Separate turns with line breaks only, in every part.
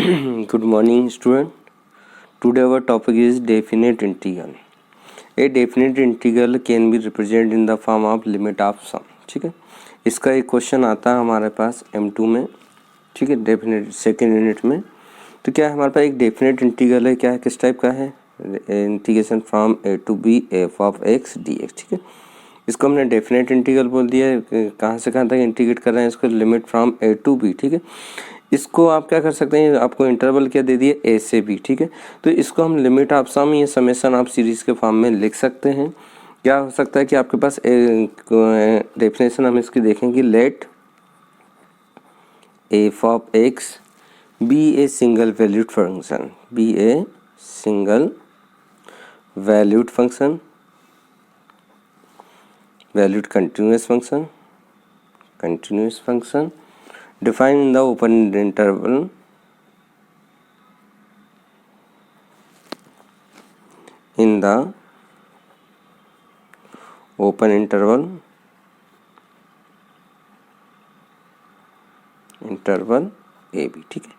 Good morning, student. Today our topic is definite integral. A definite integral can be represented in the form of limit of sum. ठीक है, इसका एक question आता है हमारे पास M2 में. ठीक है, डेफिनेट सेकेंड यूनिट में. तो क्या है हमारे पास एक डेफिनेट इंटीग्रल है. क्या है, किस टाइप का है? Integration from a to b f of x dx. ठीक है, इसको हमने डेफिनेट इंटीग्रल बोल दिया है. कहाँ से कहाँ तक इंटीग्रेट कर रहे हैं इसको? Limit from a to b. ठीक है, इसको आप क्या कर सकते हैं, आपको इंटरवल क्या दे दिए, a से b. ठीक है, तो इसको हम लिमिट ऑफ सम या समेशन ऑफ सीरीज के फॉर्म में लिख सकते हैं. क्या हो सकता है कि आपके पास डेफिनेशन हम इसकी देखेंगे. Let f of x be a single valued function, be a single valued function, valued continuous function defined in the open interval interval a b. ठीक है,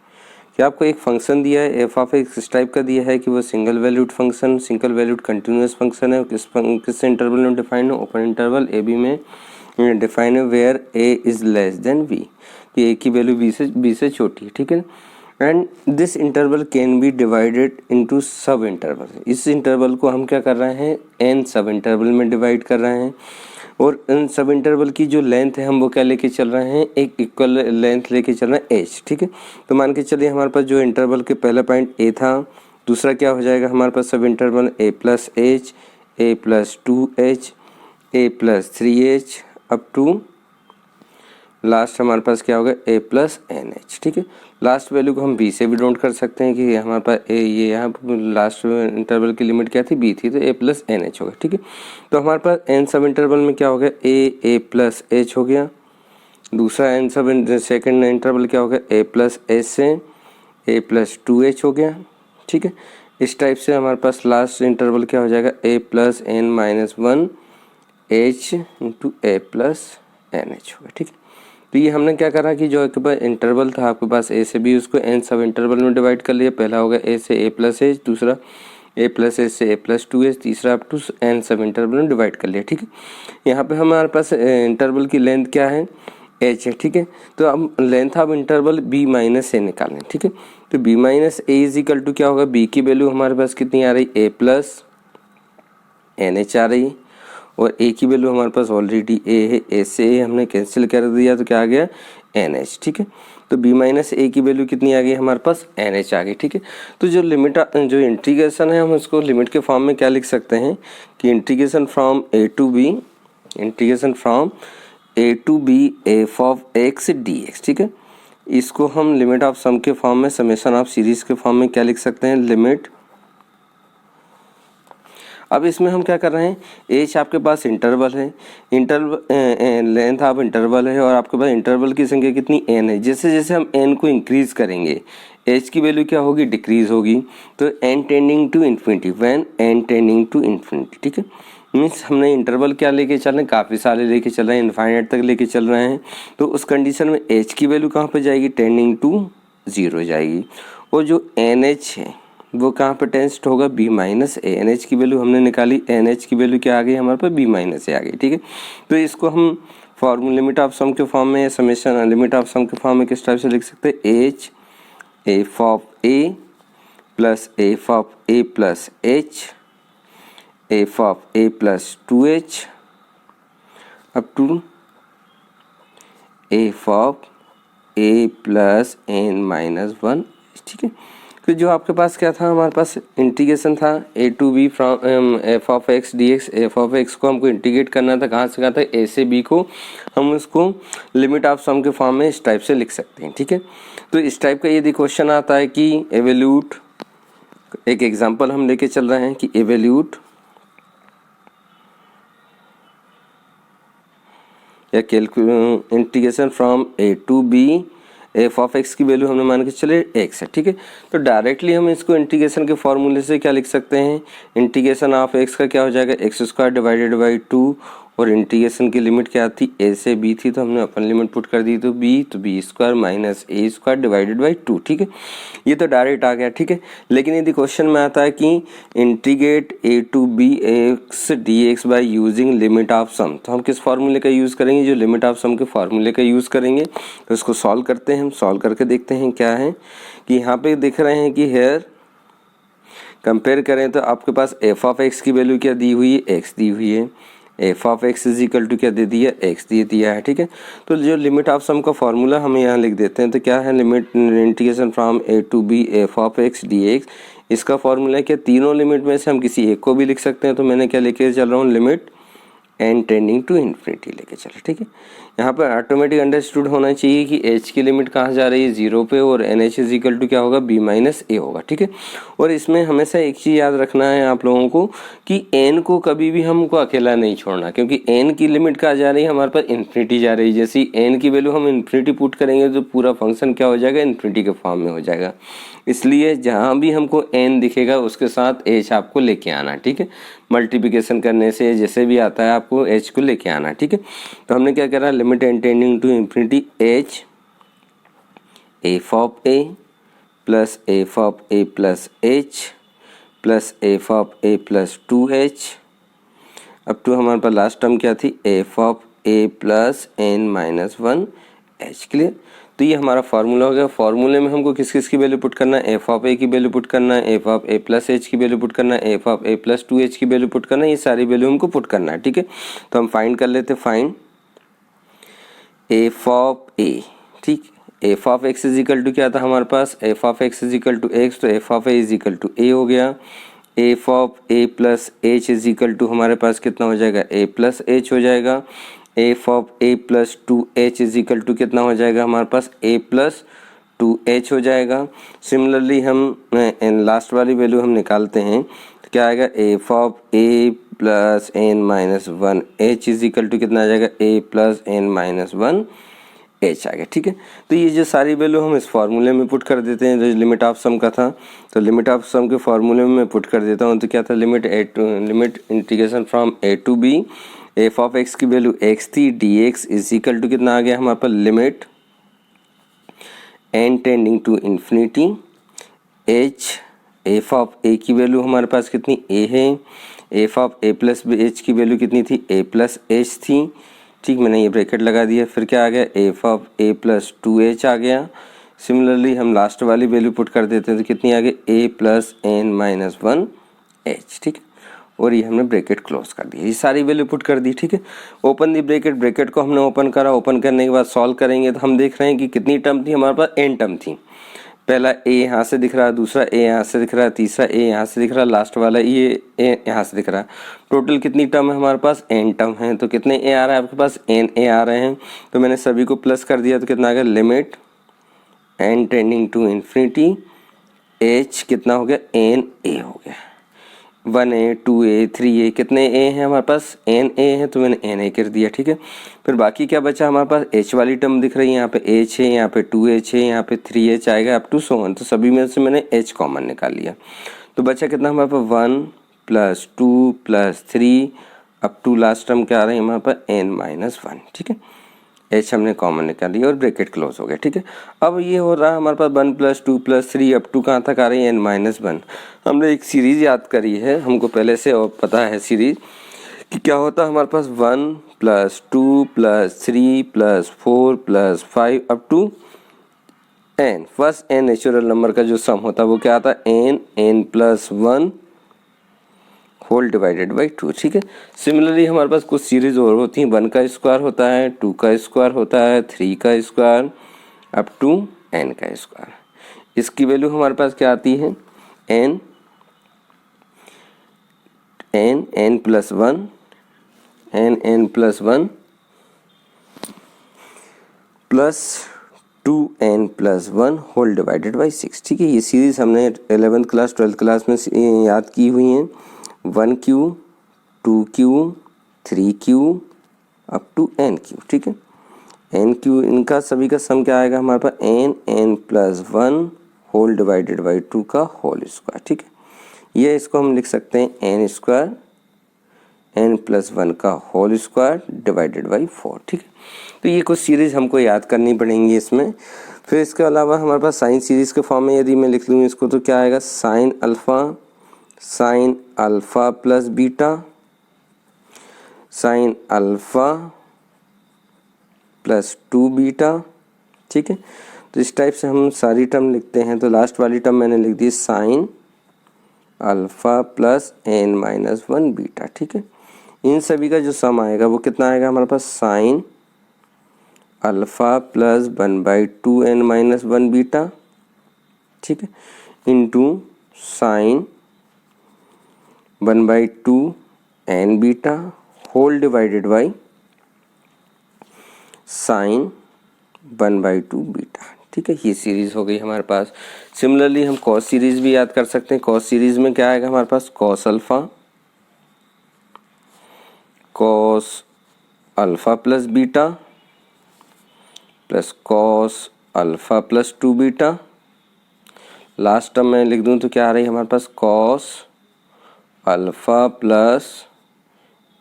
कि आपको एक फंक्शन दिया है f ऑफ x इस टाइप का दिया है कि वो single valued function, single valued continuous function है. किस इंटरवल में डिफाइंड है? ओपन इंटरवल ए बी में डिफाइन है where a is less than b, कि a की वैल्यू b से छोटी है. ठीक है, and this interval can be divided into sub interval. इस इंटरवल को हम क्या कर रहे हैं, n सब इंटरवल में डिवाइड कर रहे हैं. और इन सब इंटरवल की जो लेंथ है हम वो क्या लेके चल रहे हैं, एक इक्वल लेंथ लेके चल रहे हैं h. ठीक है, तो मान के चलिए हमारे पास जो इंटरवल के पहला पॉइंट a था, दूसरा क्या हो जाएगा हमारे पास सब interval a plus h, a plus 2h, a plus 3h up to last हमारे पास क्या होगा, a प्लस NH. ठीक है, लास्ट वैल्यू को हम b से भी नोट कर सकते हैं कि हमारे पास a, ये यहाँ लास्ट इंटरवल की लिमिट क्या थी, b थी, तो a प्लस NH हो गया. ठीक है, तो हमारे पास n सब इंटरवल में क्या हो गया, a प्लस h हो गया. दूसरा n सब सेकेंड इंटरवल क्या हो गया, a प्लस h से a प्लस 2h हो गया. ठीक है, इस टाइप से हमारे पास लास्ट इंटरवल क्या हो जाएगा, a plus n minus 1 h into a plus NH हो गया. ठीक है, तो ये हमने क्या करा कि जो आपके पास इंटरवल था आपके पास a से b, उसको n सब इंटरवल में डिवाइड कर लिया. पहला होगा a से a प्लस h, दूसरा a प्लस h से a प्लस 2h, तीसरा up to n sub interval में डिवाइड कर लिया. ठीक है, यहाँ पे हमारे पास इंटरवल की लेंथ क्या है, h है. ठीक है, तो अब length of interval b minus a निकालें. ठीक है, तो b minus a is equal to क्या होगा, b की वैल्यू हमारे पास कितनी आ रही, a प्लस NH आ रही, और a की वैल्यू हमारे पास ऑलरेडी a है, a से a हमने कैंसिल कर दिया तो क्या आ गया, NH. ठीक है, तो b माइनस a की वैल्यू कितनी आ गई हमारे पास, NH आ गई. ठीक है, तो जो लिमिट जो इंटीग्रेशन है हम उसको लिमिट के फॉर्म में क्या लिख सकते हैं कि integration from a to b f of x dx. ठीक है, इसको हम लिमिट ऑफ सम के फॉर्म में, समेशन ऑफ सीरीज के फॉर्म में क्या लिख सकते हैं, लिमिट. अब इसमें हम क्या कर रहे हैं, h आपके पास इंटरवल है, लेंथ ऑफ इंटरवल है, और आपके पास इंटरवल की संख्या कितनी, n है. जैसे जैसे हम n को इंक्रीज करेंगे h की वैल्यू क्या होगी, डिक्रीज होगी. तो n tending to infinity, when n tending to infinity. ठीक है, मीन्स हमने इंटरवल क्या लेके चल रहे हैं, काफ़ी सारे लेके चल रहे हैं, इनफाइनाइट तक लेके चल रहे हैं. तो उस कंडीशन में h की वैल्यू कहाँ पे जाएगी, टेंडिंग टू 0 जाएगी. और जो NH है वो कहाँ पे टेंस्ट होगा, b माइनस ए. NH की वैल्यू हमने निकाली, NH की वैल्यू क्या आ गई हमारे पास, b माइनस ए आ गई. ठीक है, तो इसको हम फॉर्मूला लिमिट ऑफ सम के फॉर्म में, समेशन लिमिट ऑफ सम के फॉर्म में किस टाइप से लिख सकते हैं, h f of a plus f of a plus h, f of a plus 2h up to f of a plus n minus 1. ठीक है, तो जो आपके पास क्या था, हमारे पास इंटीग्रेशन था a to b from f of x dx. f of x को हमको इंटीग्रेट करना था, कहाँ से कहाँ था, a से b को. हम उसको लिमिट ऑफ सम के फॉर्म में इस टाइप से लिख सकते हैं. ठीक है, तो इस टाइप का यदि क्वेश्चन आता है कि एवेल्यूट, एक एग्जांपल हम लेके चल रहे हैं कि एवेल्यूट या integration from a to b f of x की वैल्यू हमने मान के चले x है. ठीक है, तो डायरेक्टली हम इसको इंटीग्रेशन के फॉर्मूले से क्या लिख सकते हैं, इंटीग्रेशन ऑफ x का क्या हो जाएगा, x स्क्वायर डिवाइडेड बाई 2, और इंटीग्रेशन की लिमिट क्या थी, a से b थी, तो हमने अपन लिमिट पुट कर दी तो b square minus a square divided by 2। ठीक है, ये तो डायरेक्ट आ गया। ठीक है, लेकिन यदि क्वेश्चन में आता है कि integrate a to b x dx by using limit of sum, तो हम किस फार्मूले का यूज़ करेंगे, जो लिमिट ऑफ सम के फार्मूले का यूज़ करेंगे। तो इसको सॉल्व करते हैं, हम सॉल्व करके देखते हैं क्या है कि यहाँ पे दिख रहे हैं कि हेयर कंपेयर करें तो आपके पास एफ ऑफ एक्स की वैल्यू क्या दी हुई है, एक्स दी हुई है, F of X is equal to क्या दे दिया, एक्स दे दिया है। ठीक है, तो जो लिमिट ऑफ सम का फॉर्मूला हम यहाँ लिख देते हैं, तो क्या है, limit integration from A to B F of X D X. इसका फॉर्मूला है क्या, तीनों लिमिट में से हम किसी एक को भी लिख सकते हैं, तो मैंने क्या लेके चल रहा हूँ, limit N tending to infinity लेके चले। ठीक है, यहाँ पर ऑटोमेटिक अंडरस्टूड होना चाहिए कि एच की लिमिट कहाँ जा रही है, 0 पे, और N H is equal to क्या होगा, बी माइनस ए होगा। ठीक है, और इसमें हमेशा एक चीज़ याद रखना है आप लोगों को कि एन को कभी भी हमको अकेला नहीं छोड़ना, क्योंकि एन की लिमिट कहाँ जा रही है, हमारे पास इन्फिनिटी जा रही है। जैसे एन की वैल्यू हम इन्फिनिटी पुट करेंगे तो पूरा फंक्शन क्या हो जाएगा, इन्फिनिटी के फॉर्म में हो जाएगा। इसलिए जहाँ भी हमको एन दिखेगा उसके साथ एच आपको लेके आना। ठीक है, मल्टीप्लिकेशन करने से जैसे भी आता है आपको एच को लेके आना। ठीक है, तो हमने क्या करा, limit N tending to infinity H F of A plus F of A plus H plus F of A plus 2h up to हमारे पास लास्ट टर्म क्या थी, F of A plus N minus 1h। Clear, तो ये हमारा formula हो गया। फार्मूले में हमको किस किस की वैल्यू पुट करना है, एफ ऑफ ए की वैल्यू पुट करना है, F of A plus H की वैल्यू पुट करना है, F of A plus 2h की वैल्यू पुट करना है, ये सारी वैल्यू हमको पुट करना है। ठीक है, तो हम फाइंड कर लेते हैं, फाइंड एफ ऑफ ए। ठीक, F of X is equal to क्या था हमारे पास, F of X is equal to X, तो F of A is equal to A हो गया। F of A plus H is equal to हमारे पास कितना हो जाएगा, ए प्लस एच हो जाएगा। F of A plus 2h is equal to कितना हो जाएगा हमारे पास, ए प्लस 2h हो जाएगा। सिमिलरली हम लास्ट वाली वैल्यू हम निकालते हैं, तो क्या आएगा, F of A plus N minus 1h is equal to कितना आ जाएगा, A plus N minus 1h आ गया। ठीक है, तो ये जो सारी वैल्यू हम इस फार्मूले में पुट कर देते हैं, जो लिमिट ऑफ सम का था, तो लिमिट ऑफ सम के फार्मूले में मैं पुट कर देता हूँ। तो क्या था, limit integration from A to B F of X की वैल्यू एक्स थी, D X is equal to कितना आ गया हमारे पास, limit N tending to infinity H. F of A की वैल्यू हमारे पास कितनी, ए है। F of A plus H की वैल्यू कितनी थी, ए प्लस एच थी। ठीक, मैंने ये ब्रैकेट लगा दिया। फिर क्या आ गया, F of A plus 2h आ गया। सिमिलरली हम लास्ट वाली वैल्यू पुट कर देते हैं, तो कितनी आ गई, ए प्लस एन माइनस 1h। ठीक है, और ये हमने ब्रैकेट क्लोज कर दिया, ये सारी वैल्यू पुट कर दी। ठीक है, ओपन दी ब्रैकेट, ब्रैकेट को हमने ओपन करा। ओपन करने के बाद सॉल्व करेंगे तो हम देख रहे हैं कि कितनी टर्म थी हमारे पास, n टर्म थी। पहला a यहाँ से दिख रहा है, दूसरा a यहाँ से दिख रहा है, तीसरा a यहाँ से दिख रहा है, लास्ट वाला ये a यहाँ से दिख रहा है। टोटल कितनी टर्म है हमारे पास, n टर्म है। तो कितने a आ रहा है आपके पास, n a आ रहे हैं। तो मैंने सभी को प्लस कर दिया, तो कितना आ गया, limit n tending to infinity h कितना हो गया, n a हो गया। 1a 2a 3a कितने a हैं हमारे पास, n a है, तो मैंने n a कर दिया। ठीक है, फिर बाकी क्या बचा हमारे पास, h वाली टर्म दिख रही है, यहाँ पे h है, यहाँ पे 2h है, यहाँ पे 3h आएगा अप टू 1, तो सभी में से मैंने h कॉमन निकाल लिया। तो बचा कितना हमारे पास, 1 plus 2 plus 3 up to last term क्या आ रही है हमारे पास, n माइनस 1। ठीक है, h हमने कॉमन निकाल लिया और ब्रैकेट क्लोज हो गया। ठीक है, अब ये हो रहा है हमारे पास 1 प्लस 2 प्लस 3 अप टू कहाँ तक आ रही है, n माइनस 1। हमने एक सीरीज याद करी है, हमको पहले से और पता है सीरीज कि क्या होता है हमारे पास, 1 plus 2 plus 3 plus 4 plus 5 up to n। First n natural number का जो सम होता है वो क्या आता है, n plus 1 whole divided by 2। ठीक है, सिमिलरली हमारे पास कुछ सीरीज और होती हैं, 1 का स्क्वायर होता है, 2 का स्क्वायर होता है, 3 का स्क्वायर अप टू n का स्क्वायर। इसकी वैल्यू हमारे पास क्या आती है, n plus 1 n plus 1 plus 2n plus 1 whole divided by 6। ठीक है, ये सीरीज हमने 11th क्लास 12th क्लास में याद की हुई हैं, 1q 2q 3q up to nq। ठीक है, nq इनका सभी का सम क्या आएगा हमारे पास, n plus 1 whole divided by 2 का होल स्क्वायर। ठीक है, ये इसको हम लिख सकते हैं n स्क्वायर n+1 का होल स्क्वायर डिवाइडेड बाई 4। ठीक है, तो ये कुछ सीरीज हमको याद करनी पड़ेंगी इसमें। फिर इसके अलावा हमारे पास साइन सीरीज़ के फॉर्म में यदि मैं लिख लूँ इसको तो क्या आएगा, sign alpha plus beta, sign alpha plus 2 beta. ठीक है, तो इस टाइप से हम सारी टर्म लिखते हैं। तो लास्ट वाली टर्म मैंने लिख दी sine alpha plus n-1 beta. ठीक है, इन सभी का जो सम आएगा वो कितना आएगा हमारे पास, sine alpha plus 1/2 n-1 beta. ठीक है, into sine 1/2 n beta whole divided by sine 1/2 beta. ठीक है, ये सीरीज हो गई हमारे पास। सिमिलरली हम कॉस सीरीज भी याद कर सकते हैं। कॉस सीरीज में क्या आएगा हमारे पास, cos alpha plus beta plus cos alpha plus 2 beta. Last term में लिख दूं तो क्या आ रही है हमारे पास, cos alpha plus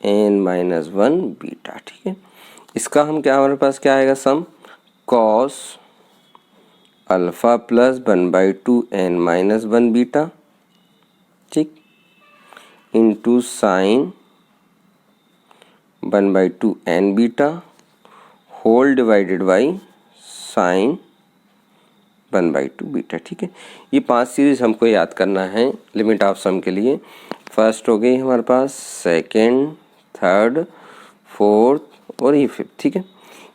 n-1 beta. ठीक है, इसका हम क्या हमारे पास क्या आएगा sum, cos alpha plus 1/2 n-1 beta. ठीक, into sine 1/2 n beta whole divided by sine 1/2 beta. ठीक है, ये 5 सीरीज हमको याद करना है लिमिट ऑफ सम के लिए। फर्स्ट हो गई हमारे पास, सेकंड, थर्ड, फोर्थ और ये फिफ्थ। ठीक है,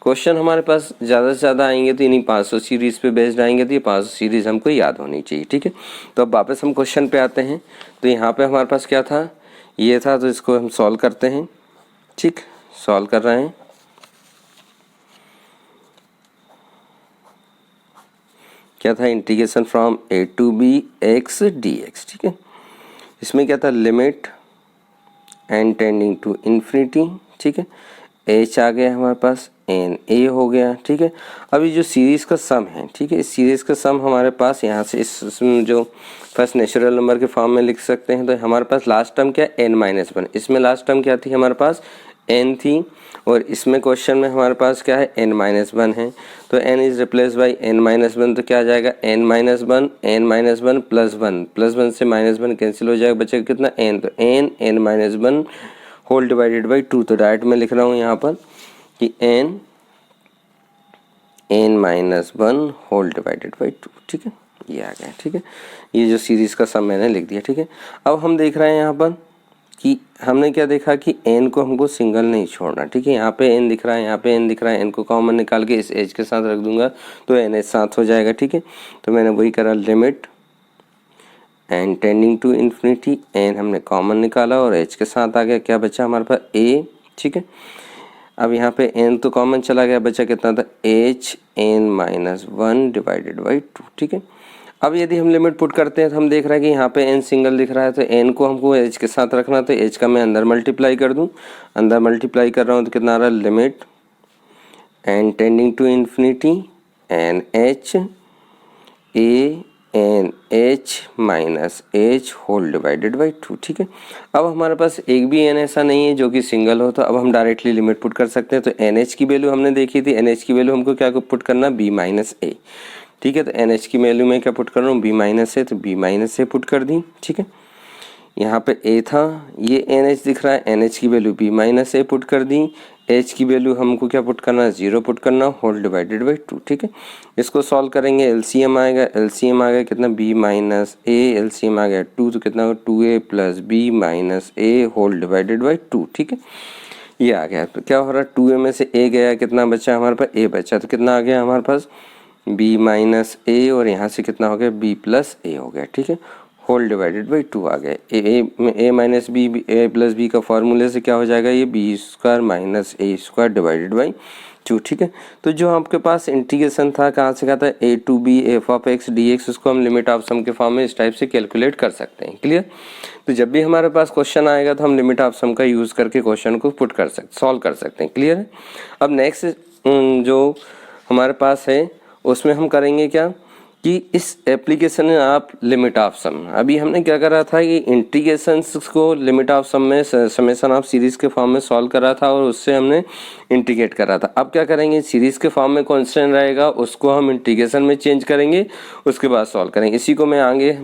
क्वेश्चन हमारे पास ज़्यादा से ज़्यादा आएंगे तो इन्हीं 500 सीरीज़ पे बेस्ड आएंगे, तो ये 500 सीरीज़ हमको याद होनी चाहिए। ठीक है, तो अब वापस हम क्वेश्चन पे आते हैं। तो यहाँ पे हमारे पास क्या था, ये था, तो इसको हम सॉल्व करते हैं। ठीक, सॉल्व कर रहे हैं। क्या था, integration from a to b x dx। ठीक है, इसमें क्या था, limit n tending to infinity. ठीक है, h आ गया हमारे पास, n a हो गया। ठीक है, अभी जो सीरीज़ का सम है, ठीक है, इस सीरीज़ का सम हमारे पास यहाँ से इसमें जो फर्स्ट नेचुरल नंबर के फॉर्म में लिख सकते हैं। तो हमारे पास लास्ट टर्म क्या, n-1। इसमें लास्ट टर्म क्या थी हमारे पास, n थी, और इसमें क्वेश्चन में हमारे पास क्या है, n-1 है। तो n is replace by n-1, तो क्या आ जाएगा, n-1 प्लस 1 से -1 कैंसिल हो जाएगा, बचेगा कितना, n। तो n-1 होल डिवाइडेड बाई 2। तो डायरेक्ट मैं लिख रहा हूँ यहाँ पर कि n-1 होल डिवाइडेड बाई 2। ठीक है, ये आ गया। ठीक है, ये जो सीरीज़ का सम मैंने लिख दिया। ठीक है, अब हम देख रहे हैं यहाँ पर कि हमने क्या देखा कि n को हमको सिंगल नहीं छोड़ना। ठीक है, यहाँ पे n दिख रहा है, यहाँ पे n दिख रहा है, n को कॉमन निकाल के इस एज के साथ रख दूंगा तो n एज साथ हो जाएगा। ठीक है, तो मैंने वही करा, limit n tending to infinity, n हमने कॉमन निकाला और h के साथ आ गया, क्या बचा हमारे पास, a। ठीक है, अब यहाँ पे n तो कॉमन चला गया, बचा कितना था, h n-1 डिवाइडेड बाई 2। ठीक है, अब यदि हम लिमिट पुट करते हैं तो हम देख रहे हैं कि यहाँ पे n सिंगल दिख रहा है, तो n को हमको h के साथ रखना, तो h का मैं अंदर मल्टीप्लाई कर दूँ, अंदर मल्टीप्लाई कर रहा हूँ तो कितना आ रहा है, limit n tending to infinity n-h a n-h minus h whole divided by 2। ठीक है, अब हमारे पास एक भी n ऐसा नहीं है जो कि सिंगल हो, तो अब हम डायरेक्टली लिमिट पुट कर सकते हैं। तो nh की वैल्यू हमने देखी थी, nh की वैल्यू हमको क्या पुट करना, b माइनस a। ठीक है, तो NH की वैल्यू में क्या पुट कर रहा हूँ, b माइनस ए, तो b माइनस ए पुट कर दी। ठीक है, यहाँ पे a था, ये NH दिख रहा है, NH की वैल्यू b माइनस ए पुट कर दी। h की वैल्यू हमको क्या पुट करना है, 0 पुट करना, होल डिवाइडेड बाई 2। ठीक है, इसको सॉल्व करेंगे, LCM आएगा, LCM आ गया कितना, b माइनस ए, LCM आ गया 2, तो कितना होगा, 2a plus b minus A whole divided by 2। ठीक है, ये आ गया। तो क्या हो रहा है, 2a में से a गया, कितना बचा हमारे पास, a बचा, तो कितना आ गया हमारे पास, b माइनस ए, और यहाँ से कितना हो गया, b प्लस ए हो गया। ठीक है, होल डिवाइडेड बाई 2 आ गया। a minus B, a plus B का फॉर्मूले से क्या हो जाएगा, ये b square minus A square divided by 2। ठीक है, तो जो आपके पास इंटीग्रेशन था, कहाँ से कहा था, a to b f of x dx, उसको हम लिमिट ऑफ सम के फॉर्म में इस टाइप से कैलकुलेट कर सकते हैं। क्लियर, तो जब भी हमारे पास क्वेश्चन आएगा तो हम लिमिट ऑफ सम का यूज़ करके क्वेश्चन को पुट कर सकते, सॉल्व कर सकते हैं। क्लियर है, अब नेक्स्ट जो हमारे पास है उसमें हम करेंगे क्या, कि इस एप्लीकेशन में आप लिमिट ऑफ सम, अभी हमने क्या करा था कि इंटीग्रेशंस को लिमिट ऑफ सम में समेशन ऑफ सीरीज के फॉर्म में सॉल्व करा था और उससे हमने इंटीग्रेट करा था। अब क्या करेंगे, सीरीज के फॉर्म में कांस्टेंट रहेगा उसको हम इंटीग्रेशन में चेंज करेंगे, उसके बाद सॉल्व करेंगे। इसी को मैं आगे